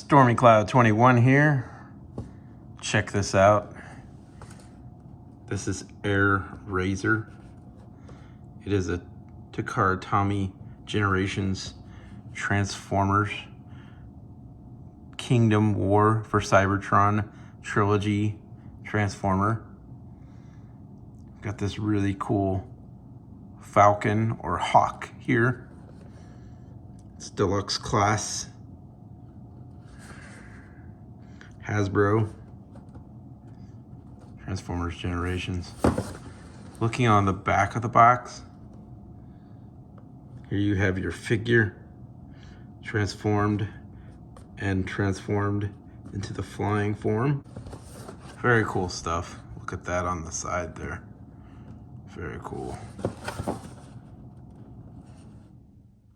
Stormy Cloud 21 here. Check this out. This is AIRAZOR. It is a Takara Tomy Generations Transformers Kingdom War for Cybertron Trilogy Transformer. Got this really cool Falcon or Hawk here. It's deluxe class. Hasbro Transformers Generations. Looking on the back of the box, here you have your figure transformed into the flying form. Very cool stuff. Look at that on the side there. Very cool.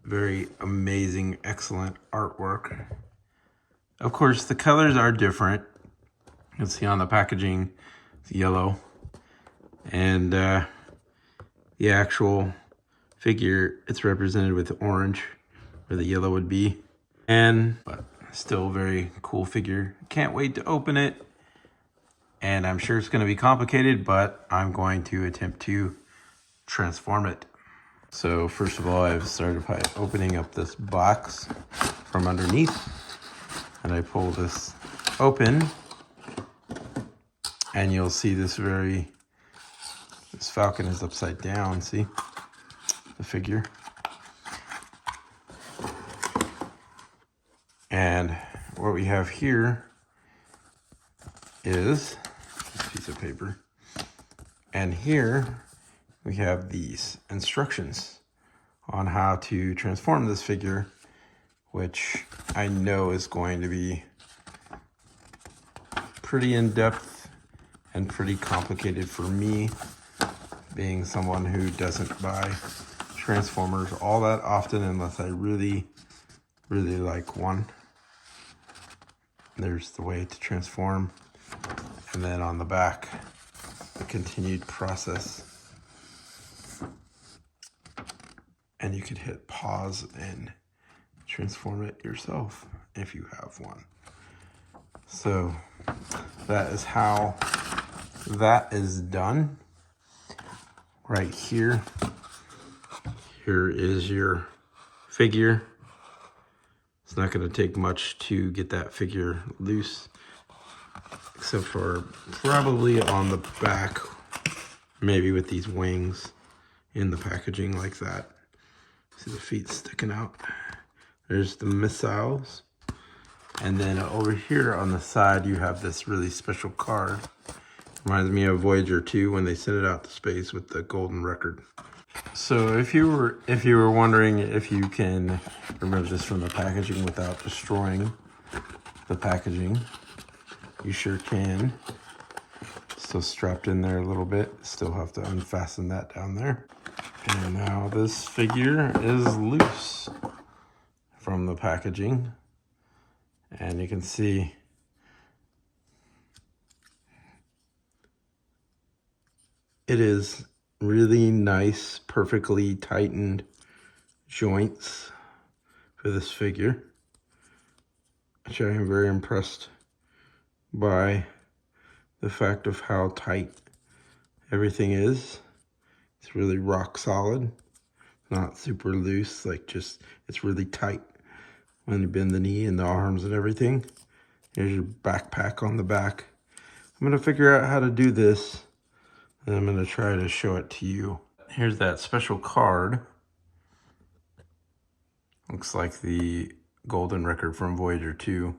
Very amazing, excellent artwork. Of course, the colors are different. You can see on the packaging, it's yellow. And the actual figure, it's represented with orange, where the yellow would be. But still very cool figure. Can't wait to open it. And I'm sure it's going to be complicated, but I'm going to attempt to transform it. So first of all, I've started by opening up this box from underneath. And I pull this open, and you'll see this Falcon is upside down, see? The figure. And what we have here is this piece of paper. And here we have these instructions on how to transform this figure, which I know is going to be pretty in-depth and pretty complicated for me, being someone who doesn't buy Transformers all that often unless I really, really like one. There's the way to transform. And then on the back, the continued process. And you could hit pause and transform it yourself if you have one. So that is how that is done. Right here. Here is your figure. It's not going to take much to get that figure loose, except for probably on the back, maybe with these wings in the packaging like that. See the feet sticking out. There's the missiles. And then over here on the side, you have this really special card. Reminds me of Voyager 2 when they sent it out to space with the golden record. So if you were wondering if you can remove this from the packaging without destroying the packaging, you sure can. Still strapped in there a little bit. Still have to unfasten that down there. And now this figure is loose from the packaging, and you can see it is really nice, perfectly tightened joints for this figure, which I am very impressed by the fact of how tight everything is. It's really rock solid, not super loose, like just, it's really tight when you bend the knee and the arms and everything. Here's your backpack on the back. I'm going to figure out how to do this, and I'm going to try to show it to you. Here's that special card. Looks like the golden record from Voyager 2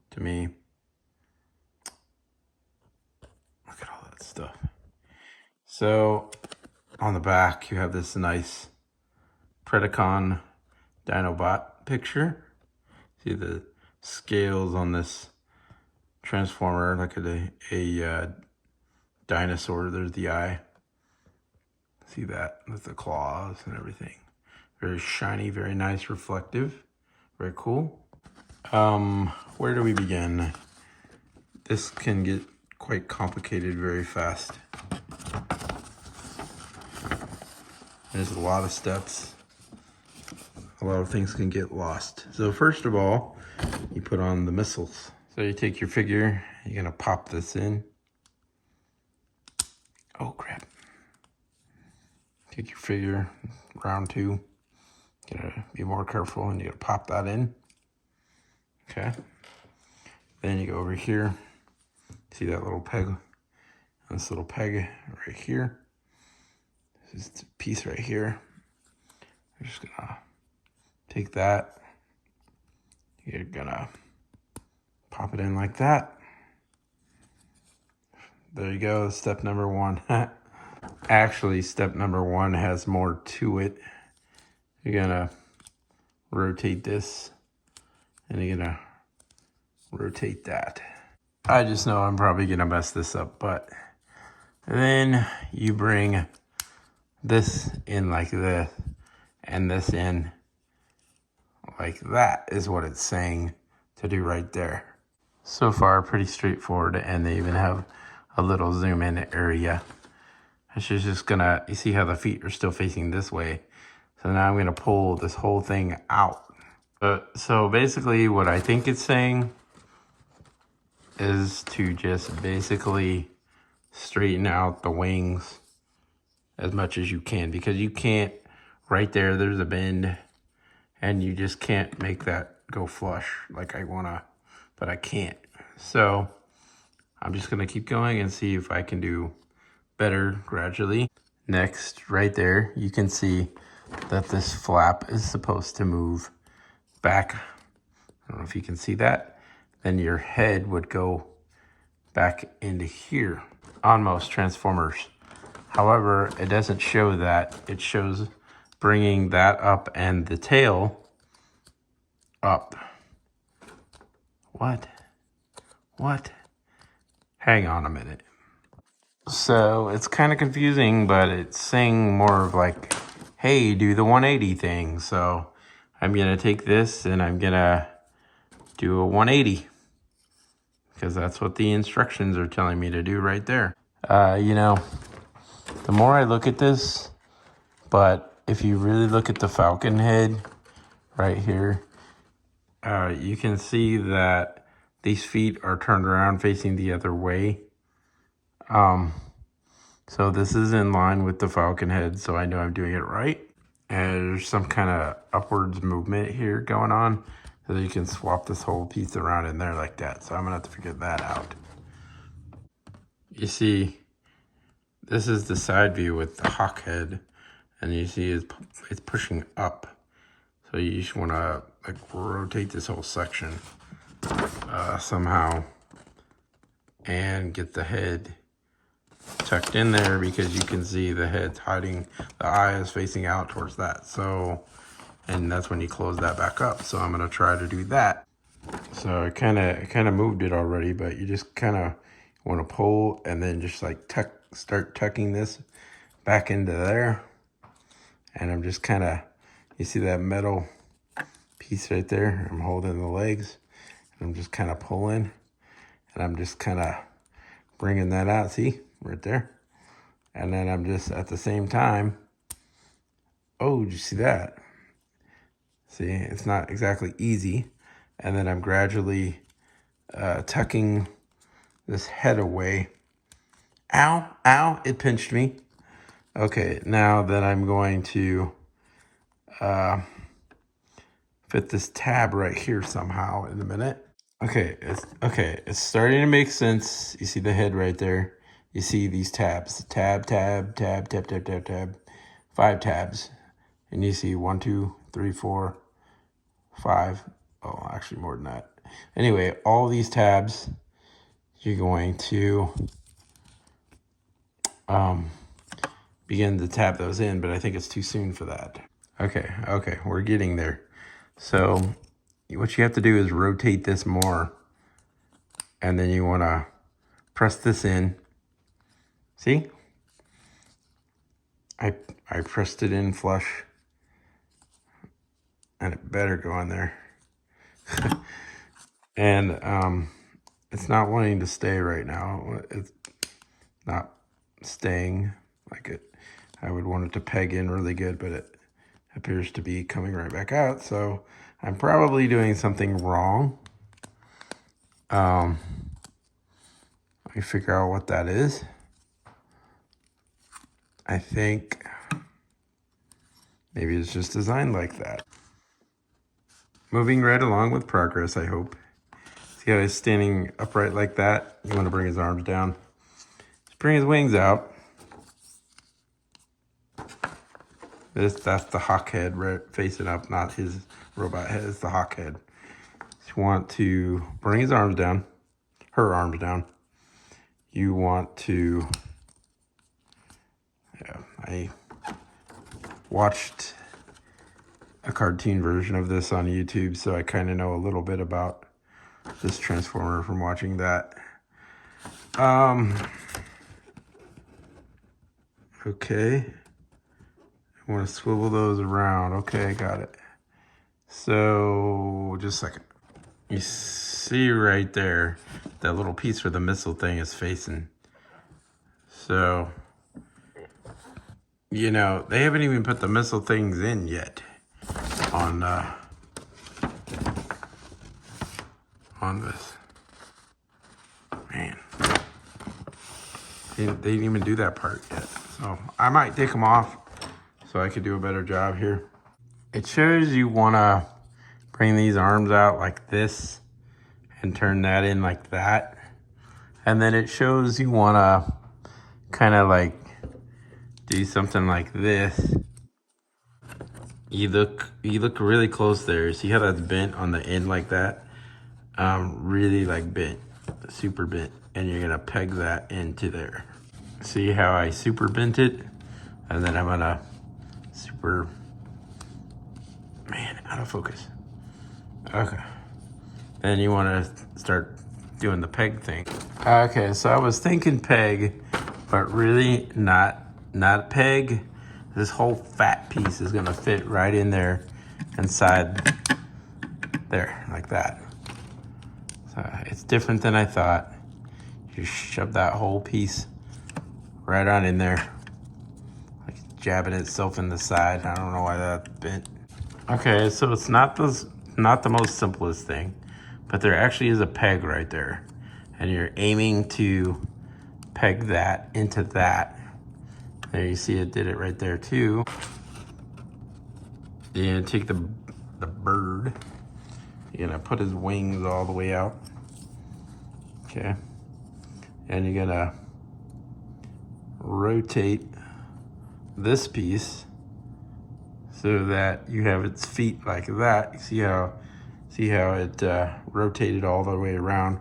to me. Look at all that stuff. So on the back, you have this nice Predacon Dinobot picture. See the scales on this Transformer, like a dinosaur. There's the eye. See that with the claws and everything. Very shiny, very nice, reflective. Very cool. Where do we begin? This can get quite complicated very fast. There's a lot of steps. A lot of things can get lost. So first of all, you put on the missiles. So you take your figure, you're gonna pop this in. Oh crap. Take your figure, round 2. You gotta be more careful and you gotta pop that in. Okay. Then you go over here. See that little peg? This little peg right here. This is the piece right here. We're just gonna take that. You're gonna pop it in like that. There you go, step number 1. Actually, step number 1 has more to it. You're gonna rotate this and you're gonna rotate that. I just know I'm probably gonna mess this up, but then you bring this in like this and this in like that is what it's saying to do right there. So far, pretty straightforward, and they even have a little zoom in area. It's just gonna, you see how the feet are still facing this way. So now I'm gonna pull this whole thing out. So basically what I think it's saying is to just basically straighten out the wings as much as you can, because you can't, right there's a bend, and you just can't make that go flush like I wanna, but I can't. So I'm just gonna keep going and see if I can do better gradually. Next, right there, you can see that this flap is supposed to move back. I don't know if you can see that. Then your head would go back into here on most Transformers. However, it doesn't show that. It shows bringing that up and the tail up. What? Hang on a minute. So it's kind of confusing, but it's saying more of like, hey, do the 180 thing. So I'm gonna take this and I'm gonna do a 180 because that's what the instructions are telling me to do right there. You know, the more I look at this, but if you really look at the Falcon head right here, you can see that these feet are turned around facing the other way. So this is in line with the Falcon head, so I know I'm doing it right. And there's some kind of upwards movement here going on, so that you can swap this whole piece around in there like that. So I'm gonna have to figure that out. You see, this is the side view with the hawk head, and you see it's pushing up. So you just wanna like rotate this whole section somehow and get the head tucked in there, because you can see the head's hiding, the eye is facing out towards that. So, and that's when you close that back up. So I'm gonna try to do that. So I kind of moved it already, but you just kind of want to pull and then just like start tucking this back into there. And I'm just kind of, you see that metal piece right there? I'm holding the legs and I'm just kind of pulling, and I'm just kind of bringing that out. See? Right there. And then I'm just at the same time, oh, did you see that? See, it's not exactly easy. And then I'm gradually tucking this head away. Ow, it pinched me. Okay, now then I'm going to fit this tab right here somehow in a minute. Okay, it's starting to make sense. You see the head right there. You see these tabs, tab, 5 tabs. And you see 1, 2, 3, 4, 5. Oh, actually more than that. Anyway, all these tabs, you're going to begin to tab those in, but I think it's too soon for that. Okay, we're getting there. So what you have to do is rotate this more, and then you want to press this in. See? I pressed it in flush, and it better go in there. And it's not wanting to stay right now. It's not staying like it. I would want it to peg in really good, but it appears to be coming right back out. So I'm probably doing something wrong. Let me figure out what that is. I think maybe it's just designed like that. Moving right along with progress, I hope. See how he's standing upright like that? You want to bring his arms down. Just bring his wings out. That's the hawk head right facing up, not his robot head. It's the hawk head. You want to bring his arms down, her arms down. You want to, I watched a cartoon version of this on YouTube, so I kind of know a little bit about this Transformer from watching that. Okay. I want to swivel those around. Okay, got it. So, just a second. You see right there, that little piece where the missile thing is facing. So, you know, they haven't even put the missile things in yet on this. Man. They didn't even do that part yet. So, I might take them off so I could do a better job here. It shows you want to bring these arms out like this and turn that in like that. And then it shows you want to kind of like do something like this. You look really close there. See how that's bent on the end like that? Really like bent, super bent. And you're gonna peg that into there. See how I super bent it? And then I'm gonna super, man, out of focus. Okay. Then you want to start doing the peg thing. Okay, so I was thinking peg, but really not peg. This whole fat piece is gonna fit right in there inside there, like that. So it's different than I thought. You shove that whole piece right on in there. Like jabbing itself in the side. I don't know why that's bent. Okay, so it's not the most simplest thing, but there actually is a peg right there. And you're aiming to peg that into that. There, you see it did it right there too. You're gonna take the bird. You're gonna put his wings all the way out. Okay. And you're gonna rotate this piece so that you have its feet like that. See how it rotated all the way around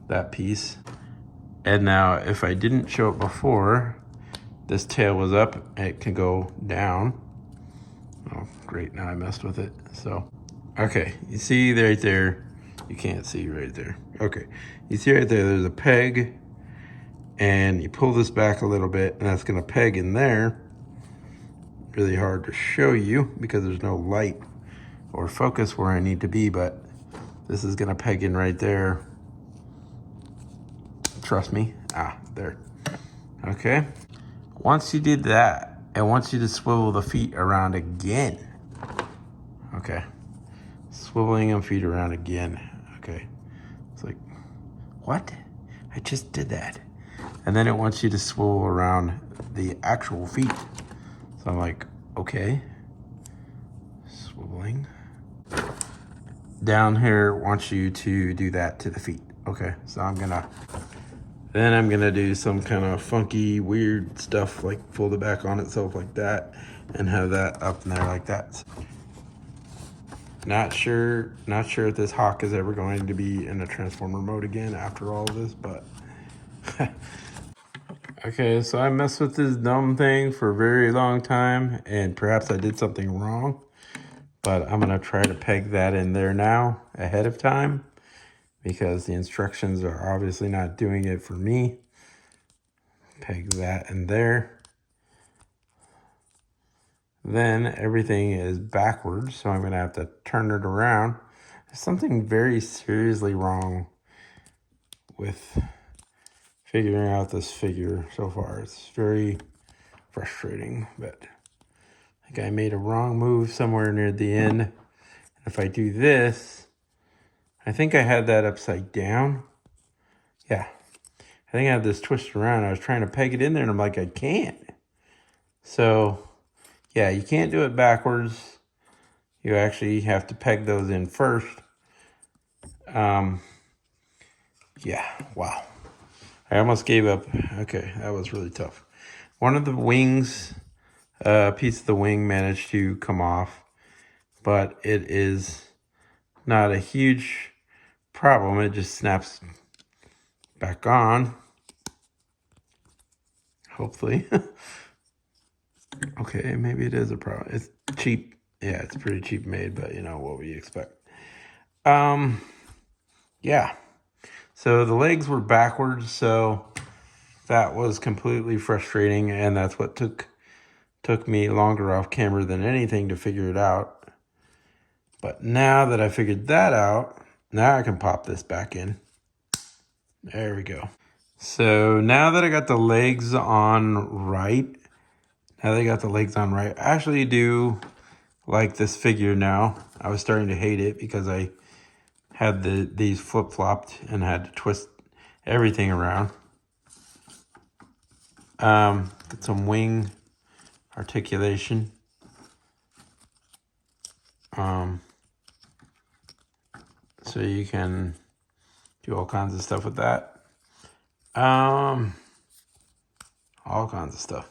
that piece. And now if I didn't show it before, this tail was up, it can go down. Oh, great, now I messed with it. So, okay, you see right there, you can't see right there. Okay, you see right there, there's a peg, and you pull this back a little bit, and that's gonna peg in there. Really hard to show you because there's no light or focus where I need to be, but this is gonna peg in right there. Trust me. There. Okay. Once you did that, I want you to swivel the feet around again. Okay. Swiveling them feet around again. Okay. It's like, what? I just did that. And then it wants you to swivel around the actual feet. So I'm like, okay. Swiveling. Down here wants you to do that to the feet. Okay, so I'm gonna do some kind of funky, weird stuff, like fold it back on itself like that and have that up in there like that. Not sure if this hawk is ever going to be in a transformer mode again after all of this, but okay, so I messed with this dumb thing for a very long time, and perhaps I did something wrong, but I'm gonna try to peg that in there now ahead of time because the instructions are obviously not doing it for me. Peg that in there. Then everything is backwards, so I'm gonna have to turn it around. There's something very seriously wrong with figuring out this figure so far. It's very frustrating, but I think I made a wrong move somewhere near the end, If I do this, I think I had that upside down. Yeah, I think I had this twisted around. I was trying to peg it in there and I'm like, I can't. So yeah, you can't do it backwards. You actually have to peg those in first. Yeah, wow. I almost gave up. Okay, that was really tough. One of the wings, piece of the wing managed to come off, but it is not a huge problem. It just snaps back on, hopefully. Okay, maybe it is a problem. It's cheap. Yeah, it's pretty cheap made, but you know, what would you expect? Yeah. So the legs were backwards, so that was completely frustrating, and that's what took me longer off camera than anything to figure it out. But now that I figured that out, now I can pop this back in. There we go. So now that I got the legs on right, I actually do like this figure now. I was starting to hate it because I had these flip-flopped and had to twist everything around. Get some wing articulation. So you can do all kinds of stuff with that. All kinds of stuff.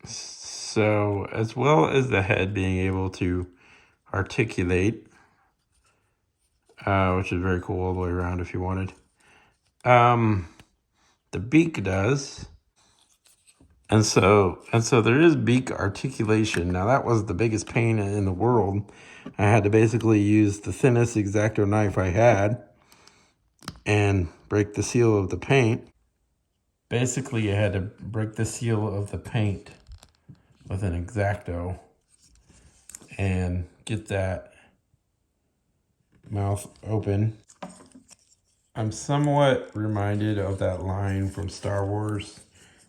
So as well as the head being able to articulate, which is very cool all the way around if you wanted. The beak does. And so there is beak articulation. Now that was the biggest pain in the world. I had to basically use the thinnest X-Acto knife I had and break the seal of the paint. Basically, I had to break the seal of the paint with an X-Acto and get that mouth open. I'm somewhat reminded of that line from Star Wars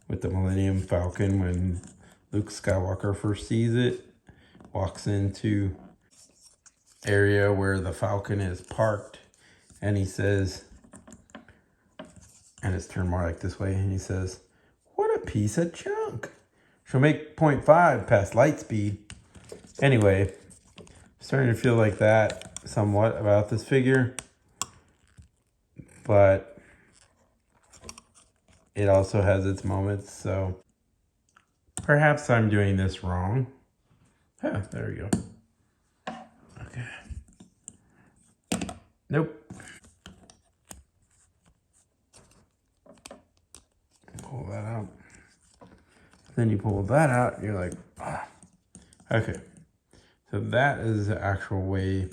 with the Millennium Falcon when Luke Skywalker first sees it, walks into area where the Falcon is parked, and he says, and it's turned more like this way, and he says, "What a piece of junk. She'll make 0.5 past light speed." Anyway, starting to feel like that somewhat about this figure, but it also has its moments, so perhaps I'm doing this wrong. Yeah, there we go. Okay. Nope. Pull that out. Then you pull that out, and you're like, ah. Okay. So that is the actual way.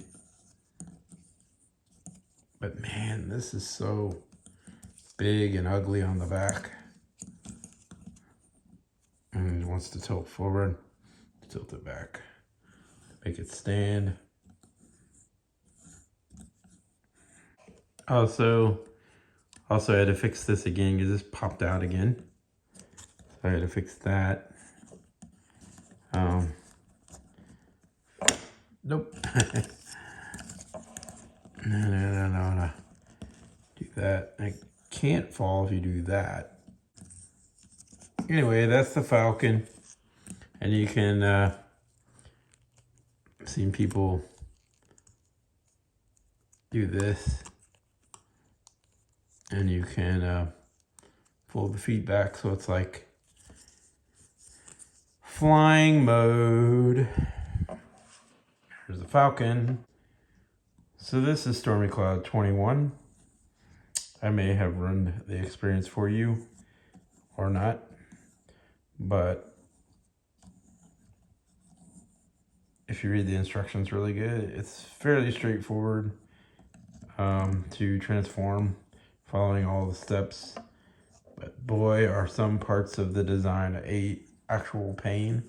But man, this is so big and ugly on the back. And it wants to tilt forward, tilt it back, make it stand. Also I had to fix this again because this popped out again. So I had to fix that. Nope. No. Do that. I can't fall if you do that. Anyway, that's the Falcon. And you can see people do this. And you can pull the feet back so it's like flying mode. Here's the Falcon. So this is Stormy Cloud 21. I may have ruined the experience for you or not, but if you read the instructions really good, it's fairly straightforward to transform, following all the steps. But boy, are some parts of the design a actual pain.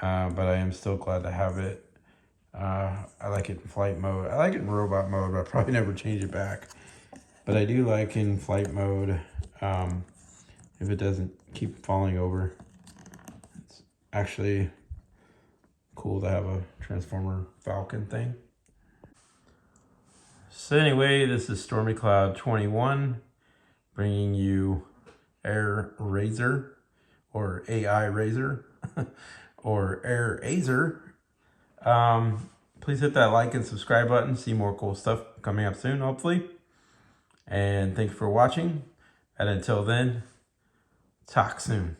But I am still glad to have it. I like it in flight mode. I like it in robot mode, but I'll probably never change it back. But I do like in flight mode, if it doesn't keep falling over. It's actually cool to have a Transformer Falcon thing. So anyway, this is Stormy Cloud 21 bringing you AIRAZOR or AIRAZOR or AIRAZOR. Please hit that like and subscribe button. See more cool stuff coming up soon, hopefully. And thanks for watching. And until then, talk soon.